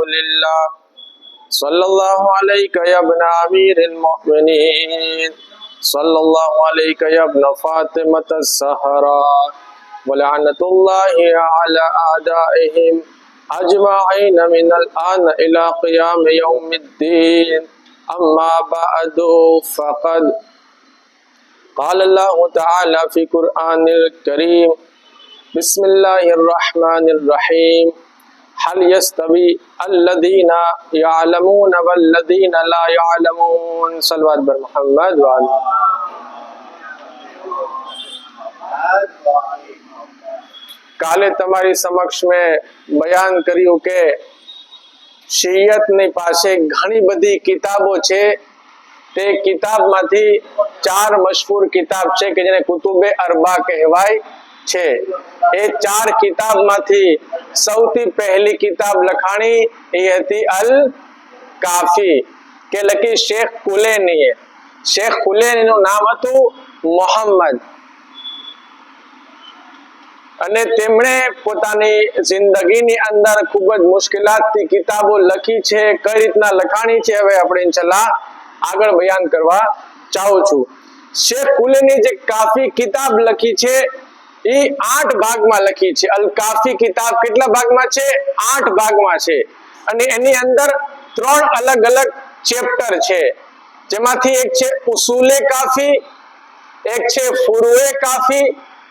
لله صلى الله عليك يا ابن أمير المؤمنين صلى الله عليك يا ابن فاطمة الزهراء ولعنة الله على أعدائهم أجمعين من الآن إلى قيام يوم الدين أما بعد فقد قال الله تعالى في قرآن الكريم بسم الله الرحمن الرحيم هل يستوي الذين يعلمون والذين لا يعلمون صلوات بر محمد وعلى કાલે તમારી સમક્ષ મેં બયાન કર્યું કે શિયતની પાસે ઘણી બધી કિતાબો છે તે કિતાબમાંથી ચાર મશહૂર કિતાબ છે કે જેને કુતુબે અરબા કહેવાય છે એ ચાર કિતાબમાંથી સૌથી પહેલી કિતાબ લખાણી એ હતી અલ કાફી કે લખી શેખ કુલેનીએ શેખ કુલેનીનું નામ હતું મોહમ્મદ અને તેમણે પોતાની જિંદગીની અંદર ખૂબ જ મુશ્કેલાતથી કિતાબો લખી છે કઈ રીતના લખાણી છે હવે આપણે ઇન્શાલ્લાહ આગળ બયાન કરવા ચાહું છું શેખ કુલેની જે કાફી કિતાબ લખી છે એ 8 ભાગમાં લખી છે અલ કાફી કિતાબ કેટલા ભાગમાં છે 8 ભાગમાં છે અને એની અંદર 3 અલગ અલગ ચેપ્ટર છે જેમાંથી એક છે ઉસૂલે કાફી એક છે ફુરુએ કાફી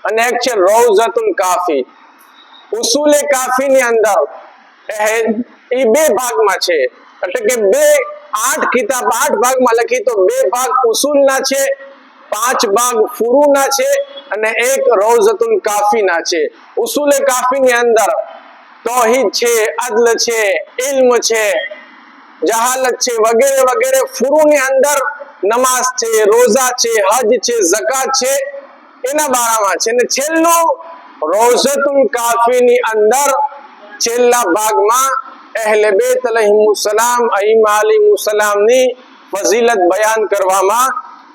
અને એક છે રૌઝતુલ કાફી ઉસૂલે કાફી ની અંદર એ 2 ભાગમાં છે એટલે કે 8 કિતાબ 8 ભાગમાં લખી તો 2 ભાગ ઉસૂલના છે 5 ભાગ ફુરુના છે અને એક રૌઝતુલ કાફી ના છે ઉસૂલે કાફી ની અંદર તૌહીદ છે અદલ છે ઇલ્મ છે જહાલત છે વગેરે વગેરે ફુરુ ની અંદર નમાઝ છે રોઝા છે હજ છે ઝકાત છે એના બારામાં છે અને છેલ્લું રૌઝતુલ કાફી ની અંદર છેલ્લા ભાગમાં અહેલે બેત અલૈહિમુસ સલામ અઈમા અલૈહિમુસ સલામ ની ફઝીલત બયાન કરવામાં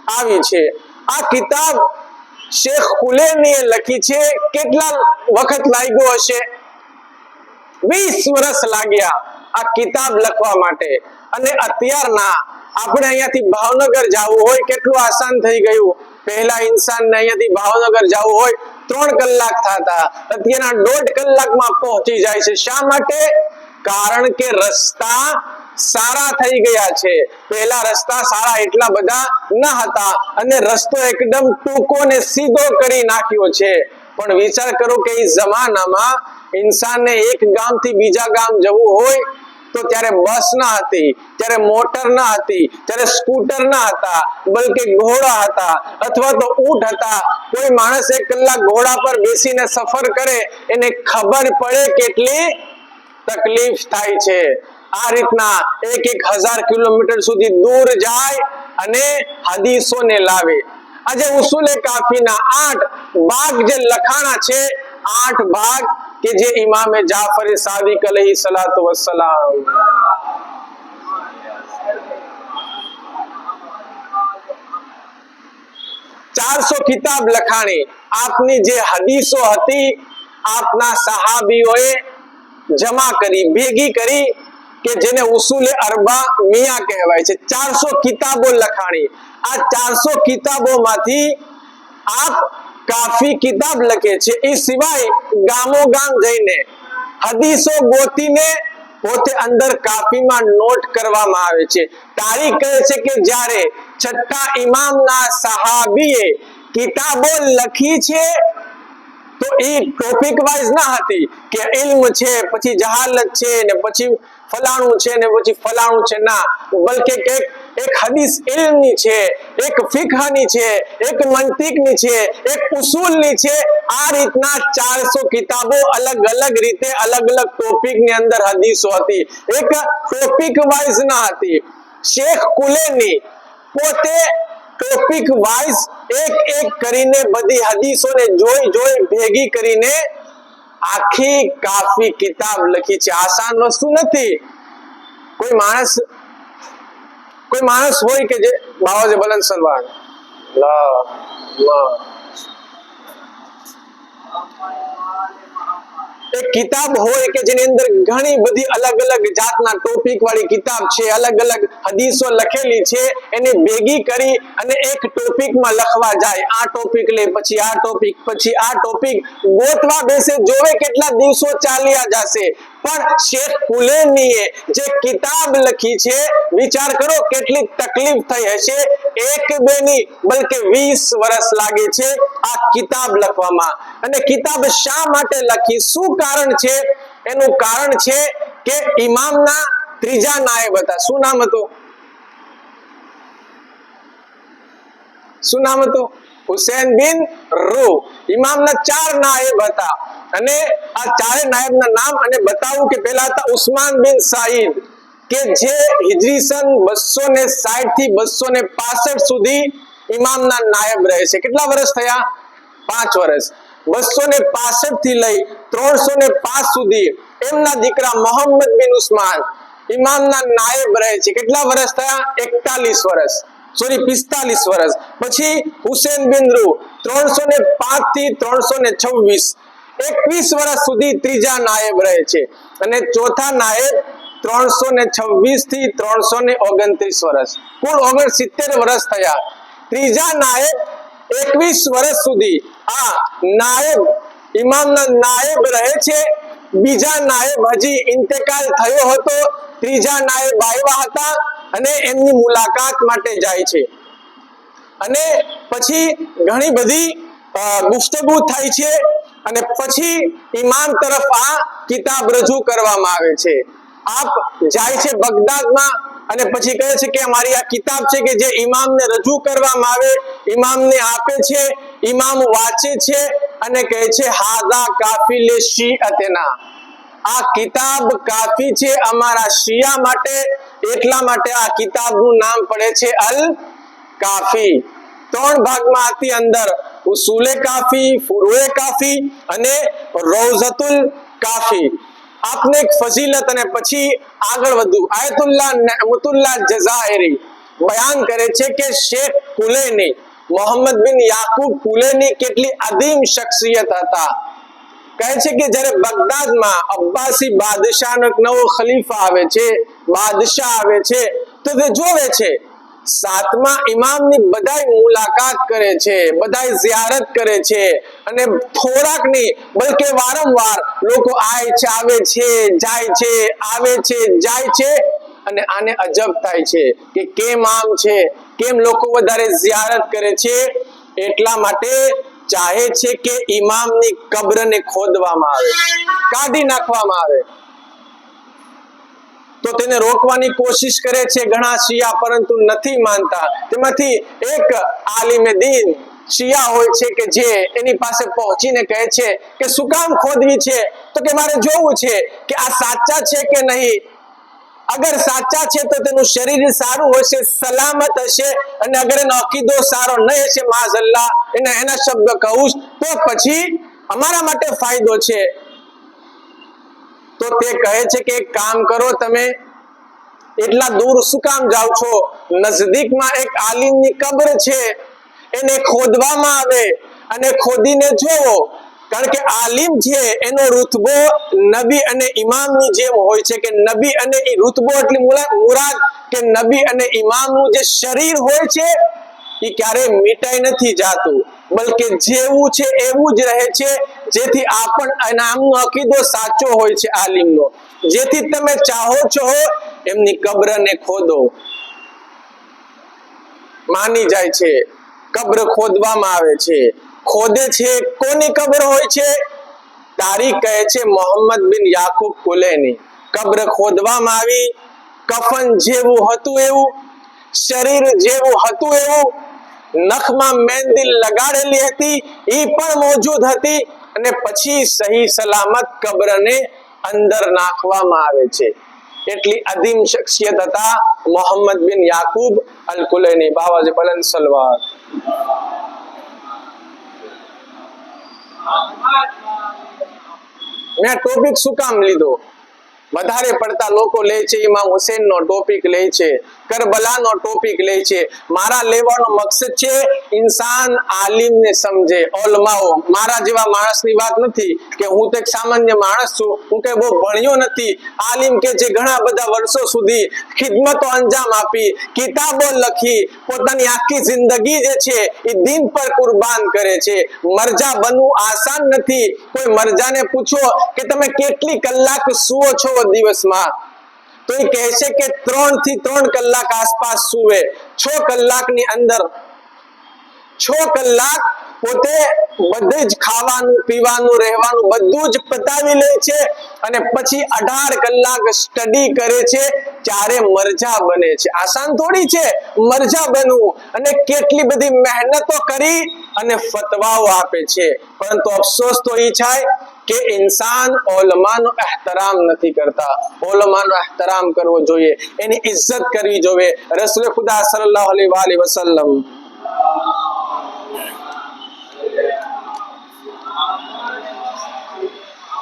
આવી છે આ કિતાબ શેખ કુલેનીએ લખી છે કેટલા વખત લાગ્યો હશે 20 વર્ષ લાગ્યા આ કિતાબ લખવા માટે અને અત્યારના આપણે અહીંયાથી ભાવનગર જવું હોય કેટલું આસાન થઈ ગયું પહેલા ઇન્સાનને અહીંયાથી ભાવનગર જવું હોય 3 કલાક થતા અત્યારના 1.5 કલાકમાં પહોંચી જાય છે શા માટે કારણ કે રસ્તા સારા થઈ ગયા છે પહેલા રસ્તા સારા એટલા બધા ન હતા અને રસ્તો એકદમ ટૂંકો ને સીધો કરી નાખ્યો છે પણ વિચાર કરો કે એ જમાનામાં ઇન્સાનને એક ગામથી બીજા ગામ જવું હોય તો ત્યારે બસ ના હતી ત્યારે મોટર ના હતી ત્યારે સ્કૂટર ના હતા બલકે ઘોડા હતા અથવા તો ઊંટ હતા કોઈ માણસ 1 કલાક ઘોડા પર બેસીને સફર કરે એને ખબર પડે કેટલી તકલીફ થાય છે આ રીતના 1000 કિલોમીટર સુધી દૂર જાય અને હદીસોને લાવે આજે ઉસૂલે કાફીના 8 ભાગ જે લખાણા છે 8 ભાગ કે જે ઇમામે જાફર સાદિક અલૈહિ સલાતુ વસ્સલામ 400 કિતાબ લખાણી આપની જે હદીસો હતી આપના સહાબીઓએ જમા કરી ભેગી કરી કે જેને ઉસૂલે અરબા મિયા કહેવાય છે 400 કિતાબો લખાણી આ 400 કિતાબોમાંથી આપ કાફી કિતાબ લખે છે એ સિવાય ગામો ગામ જઈને હદીસો ગોતીને પોતે અંદર કાફીમાં નોટ કરવામાં આવે છે તારીખ કહે છે કે જ્યારે છઠ્ઠા ઇમામના સહાબીએ કિતાબો લખી છે તો એ ટોપિક વાઇઝ ના હતી કે ઇલ્મ છે પછી જહાલત છે ને પછી ફલાણું છે ને પછી ફલાણું છે ના બલકે એક હદીસ ઇલ્મની છે એક ફિકહની છે એક મંતિકની છે એક ઉસૂલની છે આ રીતના 400 કિતાબો અલગ અલગ રીતે અલગ અલગ ટોપિકની અંદર હદીસો હતી એક ટોપિક વાઇઝ ના હતી શેખ કુલેની પોતે ટોપિક વાઇઝ એક કરીને બધી હદીસોને જોઈ ભેગી કરીને આખી કાફી કિતાબ લખી છે આસાન વસ્તુ નથી કોઈ માણસ હોય કે જે બાવાજે બલંદ સલવાન એક કિતાબ હોય કે જેની અંદર ઘણી બધી અલગ અલગ જાતના ટોપિક વાળી કિતાબ છે, અલગ અલગ હદીસો લખેલી છે, એને ભેગી કરી અને એક ટોપિકમાં લખવા જાય, આ ટોપિક લે પછી આ ટોપિક પછી આ ટોપિક ગોતવા બેસે, જોવે કેટલા દિવસો ચાલ્યા જશે, પણ શેખ કુલેનીએ જે કિતાબ લખી છે, વિચાર કરો કેટલી તકલીફ થઈ હશે, એક બે ની બલકે 20 વર્ષ લાગે છે આ કિતાબ લખવામાં. અને કિતાબ શા માટે લખી, શું કારણ છે? એનું કારણ છે કે ઇમામના ત્રીજા નાયબ હતા. શું નામ હતું? શું નામ હતું? હુસૈન બિન રૂ. ઇમામના 4 નાયબ હતા અને આ ચારે નાયબના નામ અને બતાવું કે પહેલા હતા ઉસ્માન બિન સાઈદ કે જે હિજરી સન 260 થી 265 સુધી ઇમામના નાયબ રહે છે. કેટલા વર્ષ થયા? 5 વર્ષ. 265 થી લઈ 305 સુધી એમના દીકરા મોહમ્મદ બિન ઉસ્માન ઇમામના નાયબ રહે છે. કેટલા વર્ષ થયા? 41 વર્ષ. સોરી 45 વર્ષ. પછી હુસૈન બિન રૂ 305 થી 326 21 વર્ષ સુધી ત્રીજા નાયબ રહે છે અને ચોથા નાયબ 326 થી 329 વર્ષ. કુલ 69 વર્ષ થયા. ત્રીજા નાયબ 21 વર્ષ સુધી આ નાયબ ઇમામના નાયબ રહે છે. બીજા નાયબ હજી ઇન્તેકાલ થયો હતો, ત્રીજા નાયબ આવ્યા હતા અને એમની મુલાકાત માટે જાય છે અને પછી ઘણી બધી ગુફ્તગુ થાય છે અને પછી ઇમામ તરફ આ કિતાબ રજૂ કરવામાં આવે છે. આપ જાય છે બગદાદમાં અને પછી કહે છે કે અમારી આ કિતાબ છે કે જે ઇમામને રજૂ કરવામાં આવે, ઇમામને આપે છે, ઇમામ વાંચે છે અને કહે છે હાદા કાફી લે શીઅતના, આ કિતાબ કાફી છે અમારા શિયા માટે, એટલા માટે આ કિતાબનું નામ પડે છે અલ કાફી. 3 ભાગમાં હતી અંદર, ઉસૂલે કાફી, ફુરુએ કાફી અને રૌઝતુલ કાફી. આપને એક ફઝીલત અને પછી આગળ વધુ આયતુલ્લાહ નઅમતુલ્લાહ જઝાયરી બયાન કરે છે કે શેખ કુલેની, મોહમ્મદ બિન યાકૂબ કુલેની કેટલી અદીમ શખ્સિયત હતા. કહે છે કે જ્યારે બગદાદમાં અબ્બાસી બાદશાહનો એક નવો ખલીફા આવે છે, બાદશાહ આવે છે, તો તે જોવે છે 7મા ઇમામની બધાય મુલાકાત કરે છે, બધાય ઝિયારત કરે છે અને થોડાક નહીં બલકે વારંવાર લોકો આવે છે જાય છે, આવે છે જાય છે અને આને અજબ થાય છે કે કેમ આમ છે, કેમ લોકો વધારે ઝિયારત કરે છે? એટલા માટે ચાહે છે કે ઇમામની કબ્રને ખોદવામાં આવે, કાઢી નાખવામાં આવે. તો તેને રોકવાની કોશિશ કરે છે ઘણા શિયા, પરંતુ નથી માનતા. તેમાંથી એક આલિમે દીન શિયા હોય છે કે જે એની પાસે પહોંચીને કહે છે કે શું કામ ખોદવી છે? તો કે મારે જોવું છે કે આ સાચા છે કે નહીં. અગર સાચા છે તો તેનું શરીર સારું હશે, સલામત હશે, અને અગર એનો અકીદો સારો નહીં હશે, માઝલ્લા એના શબ્દ કહું તો પછી અમારા માટે ફાયદો છે. તો તે કહે છે કે એક કામ કરો, તમે એટલા દૂર શું કામ જાઓ છો? નજદીકમાં એક આલિમની કબ્ર છે, એને ખોદવામાં આવે અને ખોદીને જોવો. કારણ કે આલિમ છે એનો રૂતબો નબી અને ઇમામની જેમ હોય છે કે નબી અને રૂતબો એટલે મુરાદ કે નબી અને ઇમામનું જે શરીર હોય છે એ ક્યારેય મિટાઈ નથી જાતું, બલકે જેવું છે એવું જ રહે છે. જેથી આમનો અકીદો સાચો હોય છે આલિમનો. જેથી તમે ચાહો છો એમની કબ્રને ખોદો. માની જાય છે, કબ્ર ખોદવામાં આવે છે, ખોદે છે. કોની કબ્ર હોય છે? તારીખ કહે છે મોહમ્મદ બિન યાકૂબ કુલેની. કબ્ર ખોદવામાં આવી, કફન જેવું હતું એવું, શરીર જેવું હતું એવું, નખમાં મહેંદી લગાડેલી હતી એ પણ મોજૂદ હતી અને પછી સહી સલામત કબ્રને અંદર નાખવામાં આવે છે. એટલી અદીમ શખ્સિયત હતા મોહમ્મદ બિન યાકૂબ અલ કુલેની. બાવાજી બલંદ સલવાત. મેં ટોપિક શું કામ લીધો? વધારે પડતા લોકો લે છે ઇમામ હુસેન નો ટોપિક લે છે, કરબલા નો ટોપિક લે છે. મારા લેવાનો મકસદ છે ઇન્સાન આલિમ ને સમજે, ઓલમાઓ. મારા જેવા માણસની વાત નથી કે હું તો એક સામાન્ય માણસ છું, હું કઈ બહુ ભણ્યો નથી. આલિમ કે જે ઘણા બધા વર્ષો સુધી ખિદમતો અંજામ આપી, કિતાબો લખી, પોતાની આખી જિંદગી જે છે એ દીન પર કુરબાન કરે છે. મરજા બનવું આસાન નથી. કોઈ મરજાને પૂછો કે તમે કેટલી કલાક સુવો છો દિવસમાં, તો એ કહેશે કે 3 થી 3 કલાક આસપાસ સુવે. 6 કલાકની અંદર 6 કલાક પોતે બધું જ ખાવાનું પીવાનું રહેવાનું બધું જ પતાવી લે છે અને પછી 18 કલાક સ્ટડી કરે છે, ત્યારે મરજા બને છે. આસાન થોડી છે મરજા બનવું, અને કેટલી બધી મહેનતો કરી અને ફતવાઓ આપે છે. પરંતુ અફસોસ તો એ થાય કે ઇન્સાન ઓલમાનો એહતરામ નથી કરતા. ઓલમાનો એહતરામ કરવો જોઈએ, એની ઇજ્જત કરવી જોઈએ. રસૂલ ખુદા સલ્લલ્લાહુ અલૈહિ વસલ્લમ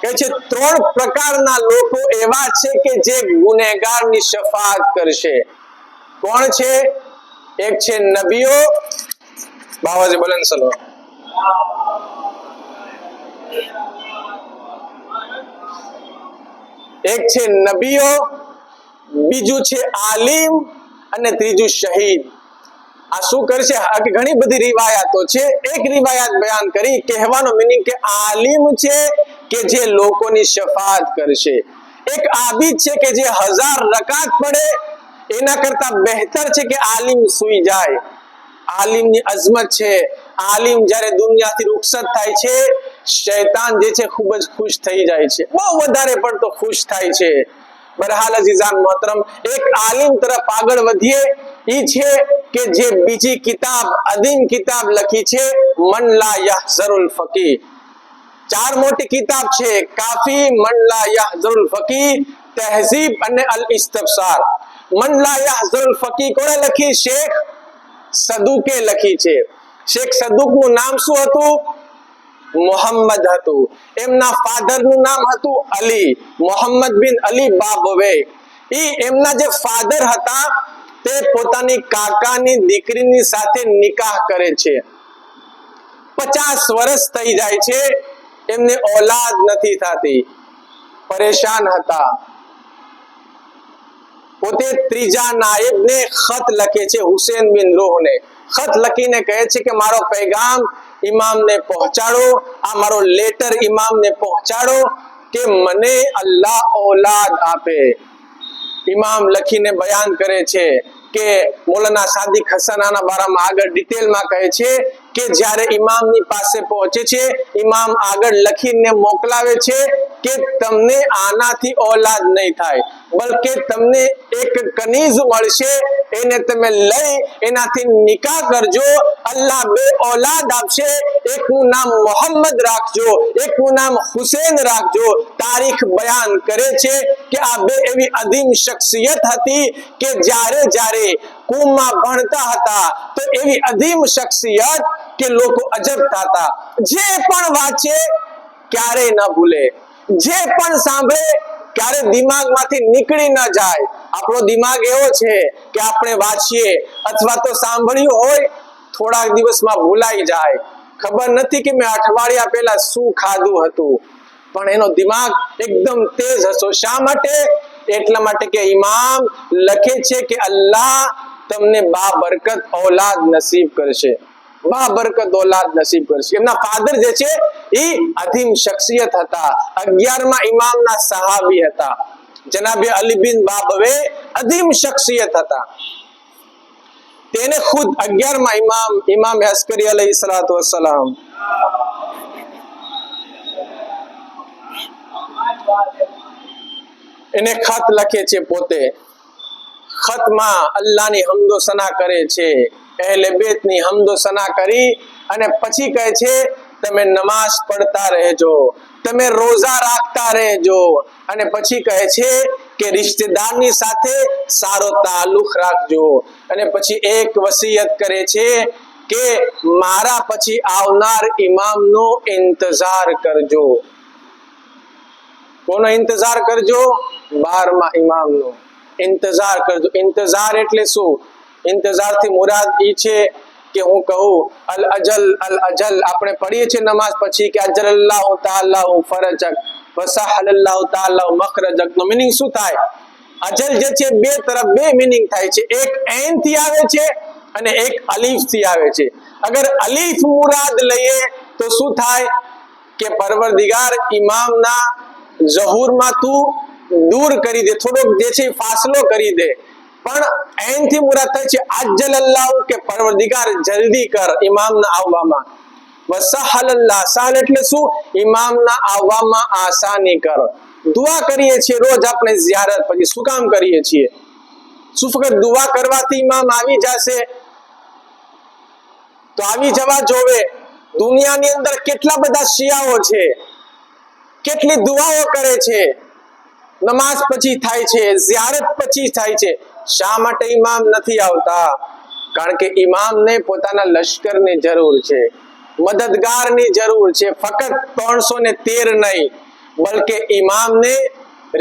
કહે છે 3 પ્રકારના લોકો એવા છે કે જે ગુનેગારની શફાઅત કરશે. કોણ છે? એક છે નબીઓ, બાવાજી બુલંદ સલો, એક છે નબીઓ, બીજું છે આલિમ, અને ત્રીજું શહીદ. આ શું કરશે? ઘણી બધી રિવાયાતો છે. એક રિવાયત બયાન કરી, કહેવાનો મીનિંગ કે આલિમ છે કે જે લોકોની શફાઅત કરશે. એક આબિદ છે કે જે 1000 રકાત પડે, એના કરતા બહેતર છે કે આલિમ સુઈ જાય. આલિમની અઝમત છે. આલિમ જ્યારે દુનિયાથી રૂખસત થાય છે, શૈતાન જે છે ખૂબ જ ખુશ થઈ જાય છે, બહુ વધારે પડતો ખુશ થાય છે. બરહાલ અઝીઝાન મોહતરમ, એક આલિમ તરફ આગળ વધીએ. ઈ છે કે જે બીજી કિતાબ, અદીમ કિતાબ લખી છે, મન લા યહઝરુલ ફકીહ. 4 મોટી કિતાબ છે, કાફી, મન લા યહઝરુલ ફકીહ, તહઝીબ અને અલ ઇસ્તિબસાર. મન લા યહઝરુલ ફકીહ કોણે લખી? શેખ સદુકે લખી છે. શેખ સદુકનું નામ શું હતું? મોહમ્મદ હતું. એમના ફાધરનું નામ હતું અલી, મોહમ્મદ બિન અલી બાબવે. એમના જે ફાધર હતા તે પોતાની કાકાની દીકરીની સાથે નિકાહ કરે છે. 50 વર્ષ થઈ જાય છે, એમને ઔલાદ નથી થતી, પરેશાન હતા. પોતે ત્રીજા નાયબને ખત લખે છે, હુસેન બિન રૂહને. ખત લખીને કહે છે કે મારો પૈગામ ઇમામને પહોંચાડો, આ મારો લેટર ઇમામને પહોંચાડો કે મને અલ્લાહ ઔલાદ આપે. ઇમામ લખીને બયાન કરે છે કે મૌલાના સાદિક હસન આના બારામાં આગળ ડિટેલમાં કહે છે કે જ્યારે ઇમામની પાસે પહોંચે છે, ઇમામ આગળ લખીને મોકલાવે છે કે તમને આનાથી ઔલાદ નહીં થાય, બલકે તમને એક કનીઝ મળશે, એને તમે લઈ એનાથી નિકાહ કરજો. અલ્લાહ 2 ઔલાદ આપશે, એકનું નામ મોહમ્મદ રાખજો, એકનું નામ હુસેન રાખજો. તારીખ બયાન કરે છે કે આ 2 એવી અદીમ શખ્સિયત હતી કે જ્યારે કુમમાં ભણતા હતા તો એવી અદીમ શખ્સિયત કે લોકો અજબ થતા. જે પણ વાંચે ક્યારેય ન ભૂલે, જે પણ સાંભળે ક્યારે દિમાગમાંથી નીકળી ન જાય. આપણો દિમાગ એવો છે કે આપણે વાંચીએ અથવા તો સાંભળ્યું હોય, થોડાક દિવસમાં ભૂલાઈ જાય. ખબર નથી કે મેં અઠવાડિયા પહેલા શું ખાધું હતું, પણ એનો દિમાગ એકદમ તેજ હશો. શા માટે? એટલા માટે કે ઇમામ લખે છે કે અલ્લાહ તમને બાબરકત ઔલાદ નસીબ કરશે, બાબરકત ઔલાદ નસીબ કરશે. એમના ફાધર જે છે એ અધીમ શખ્સિયત હતા. 11મા ઇમામના સહાબી હતા, જનાબે અલી બિન બાબવે. અધીમ શખ્સિયત હતા. તેને ખુદ 11મા ઇમામ અસ્કરી અલૈહિસ્સલાતુ વસ્સલામ એને ખત લખે છે. પોતે ખતમાં અલ્લાહની હમદો સના કરે છે, અહેલે બેતની હમદો સના કરી અને પછી કહે છે તમે નમાઝ પડતા રહેજો, તમે રોઝા રાખતા રહેજો, અને પછી કહે છે કે રિશ્તેદારની સાથે સારો તાલ્લુક રાખજો. અને પછી એક વસિયત કરે છે કે મારા પછી આવનાર ઇમામનો ઇંતજાર કરજો. કોનો ઇંતજાર કરજો? 12મા ઇમામનો ઇંતજાર કરજો. ઇંતજાર એટલે શું? ઇંતજારથી મુરાદ ઈ છે કે હું કહું અલ અજલ આપણે પઢીએ છીએ નમાઝ પછી કે અજલલ્લાહુ તાઆલા ફરજક વસહલલ્લાહુ તાઆલા મખરજક નો મીનિંગ શું થાય? અજલ જે છે બે તરફ બે મીનિંગ થાય છે. એક ઐન થી આવે છે અને એક અલીફ થી આવે છે. અગર અલીફ મુરાદ લઈએ તો શું થાય કે પરવરદિગાર ઇમામના ઝહુરમાં તું દૂર કરી દે, થોડોક જે છે ફાસલો કરી દે. પણ ઐન થી મુરાદ થાય છે અજલલ્લાહુ કે પરવરદિગાર જલ્દી કર ઇમામના આવવામાં. વસહલલ્લાહ સહલ એટલે શું? ઇમામના આવવામાં આસાની કર. દુઆ કરીએ છીએ રોજ આપણે ઝિયારત પછી. શું કામ કરીએ છીએ? શું ફક્ત દુઆ કરવાથી ઇમામ આવી જશે? તો આવી જવા જોવે. દુનિયાની અંદર કેટલા બધા શિયાઓ છે, કેટલી દુઆઓ કરે છે, નમાઝ પછી થાય છે, ઝિયારત પછી થાય છે. શા માટે ઇમામ નથી આવતા? કારણ કે ઇમામને પોતાના લશ્કરની જરૂર છે, મદદગારની જરૂર છે. ફક્ત 313 નહીં, બલકે ઇમામને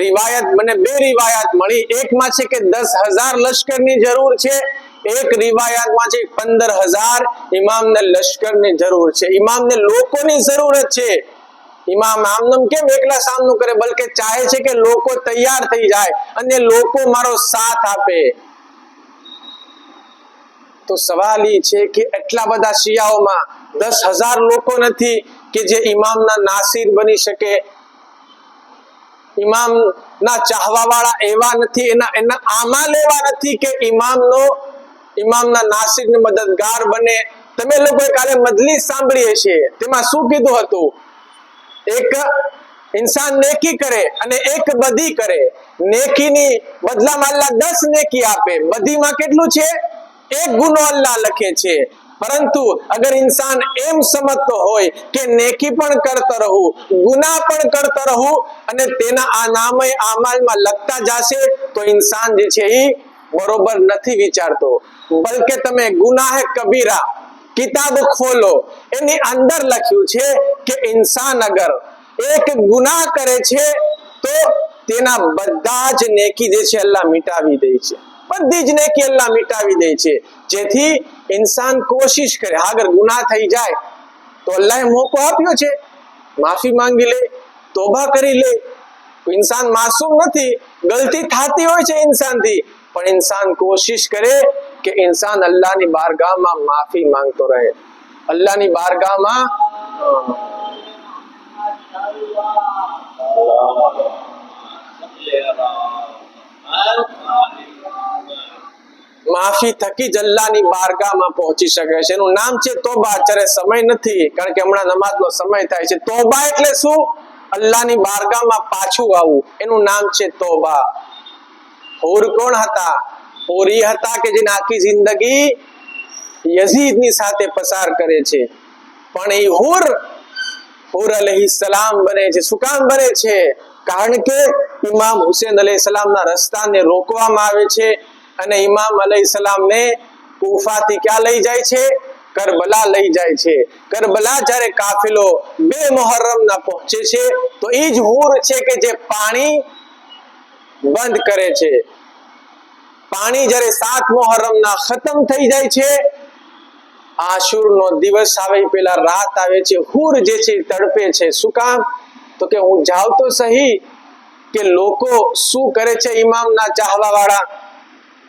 રિવાયત મને બે રિવાયત મળી. એકમાં છે કે 10,000 લશ્કરની જરૂર છે, એક રિવાયતમાં છે 15,000 ઇમામને લશ્કરની જરૂર છે. ઇમામને લોકોની જરૂરત છે. ઇમામ આમનામ કેમ એકલા સામનું કરે, બલકે ચાહે છે કે લોકો તૈયાર થઈ જાય અને લોકો મારો સાથ આપે. તો સવાલ એ છે કે એટલા બધા શિયાઓમાં 10,000 લોકો નથી કે જે ઇમામના નાસિર બની શકે. ઇમામના ચાહવા વાળા એવા નથી, એના આમાલ એવા નથી કે ઇમામના નાસિર ને મદદગાર બને. તમે લોકોએ કાલે મજલિસ સાંભળી હશે, તેમાં શું કીધું હતું? એક ઇન્સાન નેકી કરે અને એક બદી કરે. નેકીની બદલામાં અલ્લાહ 10 નેકી આપે, બદીમાં કેટલું છે? એક ગુનો અલ્લાહ લખે છે. પરંતુ અગર ઇન્સાન એમ સમજતો હોય કે નેકી પણ કરતો રહું, ગુનાહ પણ કરતો રહું અને તેના આ નામે આમાલમાં લખતા જશે, તો ઇન્સાન જે છે એ બરોબર નથી વિચારતો. બલકે તમે ગુનાહ કબીરા કિતાબ ખોલો, એની અંદર લખ્યું છે કે ઇન્સાન અગર એક ગુનાહ કરે છે તો તેના બધા જ નેકી જે છે અલ્લાહ મિટાવી દે છે. બધી જ નેકી અલ્લાહ મિટાવી દે છે. જેથી ઇન્સાન કોશિશ કરે. અગર ગુનાહ થઈ જાય તો અલ્લાહે મોકો આપ્યો છે, માફી માંગી લે, તોબા કરી લે. ઇન્સાન માસૂમ નથી, ગલતી થતી હોય છે ઇન્સાનથી, પણ ઇન્સાન કોશિશ કરે કે ઇન્સાન અલ્લાહની બારગાહમાં માફી માંગતો રહે. અલ્લાહની બારગાહમાં માફી થકી જ અલ્લાહની બારગાહમાં પહોંચી શકે છે. એનું નામ છે તોબા. અત્યારે સમય નથી, કારણ કે હમણાં નમાઝનો સમય થાય છે. તોબા એટલે શું? અલ્લાહની બારગાહમાં પાછું આવવું, એનું નામ છે તોબા. હુર કોણ હતા? હુર એ હતા કે જેને આખી જિંદગી યઝીદની સાથે પસાર કરે છે, પણ એ હુર અલૈહિસ્સલામ બને છે. શું કામ બને છે? કારણ કે ઇમામ હુસૈન અલૈહિસ્સલામના રસ્તાને રોકવામાં આવે છે અને ઇમામ અલૈહિસ્સલામને કૂફાથી ક્યાં લઈ જાય છે? કરબલા લઈ જાય છે. કરબલા જ્યારે કાફિલો 2 મુહર્રમના પહોંચે છે તો એ જ હુર છે કે જે પાણી બંધ કરે છે. પાણી જ્યારે 7 મુહર્રમના ખતમ થઈ જાય છે, આશુરનો દિવસ આવે પેલા રાત આવે છે, હુર જે છે તડપે છે. શું કામ? તો કે હું જાવ તો સહી કે લોકો શું કરે છે. ઇમામના ચાહવા વાળા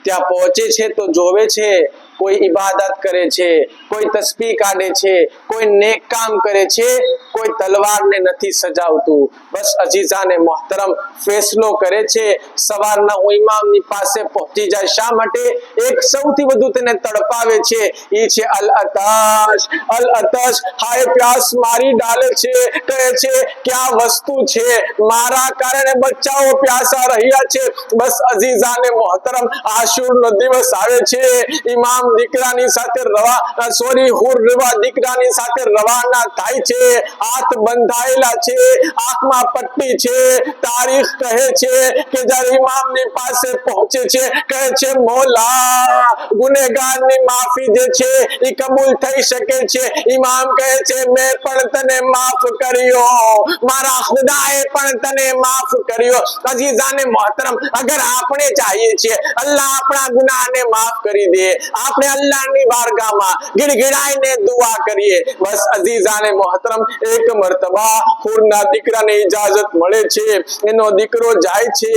ત્યાં પહોંચે છે તો જોવે છે કોઈ ઇબાદત કરે છે, કોઈ તસ્બીહ કાઢે છે, કોઈ નેક કામ કરે છે, કોઈ તલવારને નથી સજાવતું. બસ અજીઝાને મોહતરમ ફેસલો કરે છે, સવારના હું ઇમામની પાસે પહોંચી જાય. શા માટે? એક સૌથી વધુ તેને તડપાવે છે, એ છે અલ અતાશ. અલ અતાશ, હાય પ્યાસ મારી ડાલે છે. કહે છે કે આ વસ્તુ છે, મારા કારણે બચ્ચાઓ પ્યાસા રહ્યા છે. બસ અજીઝાને મોહતરમ આશુરનો દિવસ આવે છે, ઇમામ ઇમામ દીકરાની સાથે હુરવા દીકરાની સાથે રવાના થાય છે, હાથ બંધાયેલા છે, આંખમાં પટ્ટી છે, તારીખ કહે છે કે જ્યારે ઇમામની પાસે પહોંચે છે કહે છે મોલા ગુનેગારની માફી જે છે એ કબૂલ થઈ શકે છે। ઇમામ કહે છે મેં પણ તને માફ કર્યો, મારા ખુદાએ પણ તને માફ કર્યો। અજીઝાને મોહતરમ, અગર આપણે ચાહીએ છીએ અલ્લાહ આપણા ગુનાહને માફ કરી દે, આપણે અલ્લાહની બારગાહમાં ગિડગિડાઈને દુઆ કરીએ બસ અજીઝાને મોહતરમ એક મર્તબા હુરના દીકરાને ઇજાઝત મળે છે, એનો દીકરો જાય છે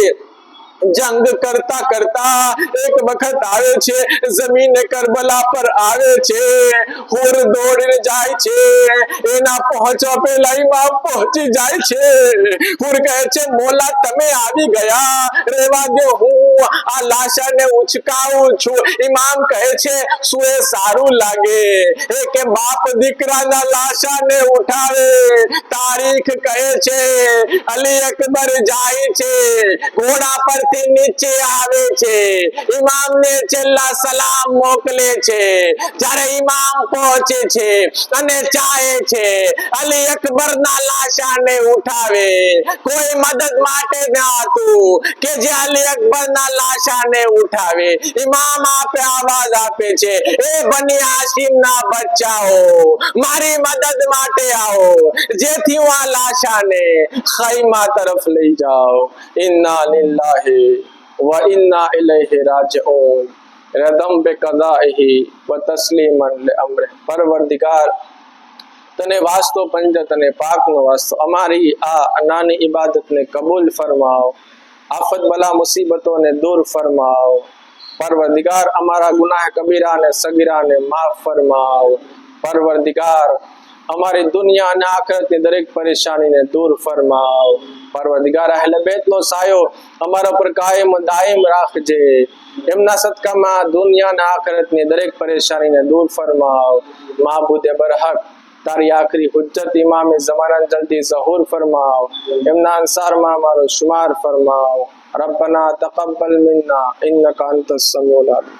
જંગ કરતા કરતા એક વખત આવે છે જમીન કરબલા પર આવે છે, હુર દોડીને જાય છે, એના પહોંચવા પહેલા ઇમામ પહોંચી જાય છે। હુર કહે છે મોલા તમે આવી ગયા, રેવા દો હું આ લાશાને ઉચકાવું છું। ઇમામ કહે છે શું એ સારું લાગે એ કે બાપ દીકરાના લાશાને ઉઠાવે? તારીખ કહે છે અલી અકબર જાય છે, ઘોડા પર નીચે આવે છે, ઇમામને છેલ્લા સલામ મોકલે છે। જ્યારે ઇમામ પહોંચે છે અને ચાહે છે અલી અકબરના લાશાને ઉઠાવે, કોઈ મદદ માટે ન હતું કે જે અલી અકબરના લાશાને ઉઠાવે। ઇમામ આપે આવાજ આપે છે એ બની હાશિમના બચ્ચાઓ મારી મદદ માટે આવો, જેથી હું આ લાશાને ખૈમા તરફ લઈ જાઉં। ઇન્ના લિલ્લાહી व इन्ना इलैहि राजिऊन रदम बेक़ज़ाइही व तस्लीमन लिअम्रिही। परवरदिगार तने वास्तो पंज तने पाकनो वास्तो अमारी आ नानी इबादतने कबूल फरमाओ, आफत बला मुसीबतों ने दूर फरमाओ। परवरदिगार अमारा गुनाह कबीरा ने सगीरा ने माफ फरमाओ। परवरदिगार हमारी दुनिया અને આખિરતની દરેક પરેશાનીને દૂર ફરમાવ। પરવરદિગાર અહેલે બેતનો સાયો અમારા પર કાયમ દાયમ રાખજે, એમના સદકામાં દુનિયા અને આખિરતની દરેક પરેશાનીને દૂર ફરમાવ। માબૂદે બરહક તારી આખરી હુજ્જત ઇમામે ઝમાના જલ્દી ઝહૂર ફરમાવ, એમના અંસારમાં અમારો શુમાર ફરમાવ। રબ્બના તકબ્બલ મિન્ના ઇન્નકા અંતસ સમીઉલ અલીમ।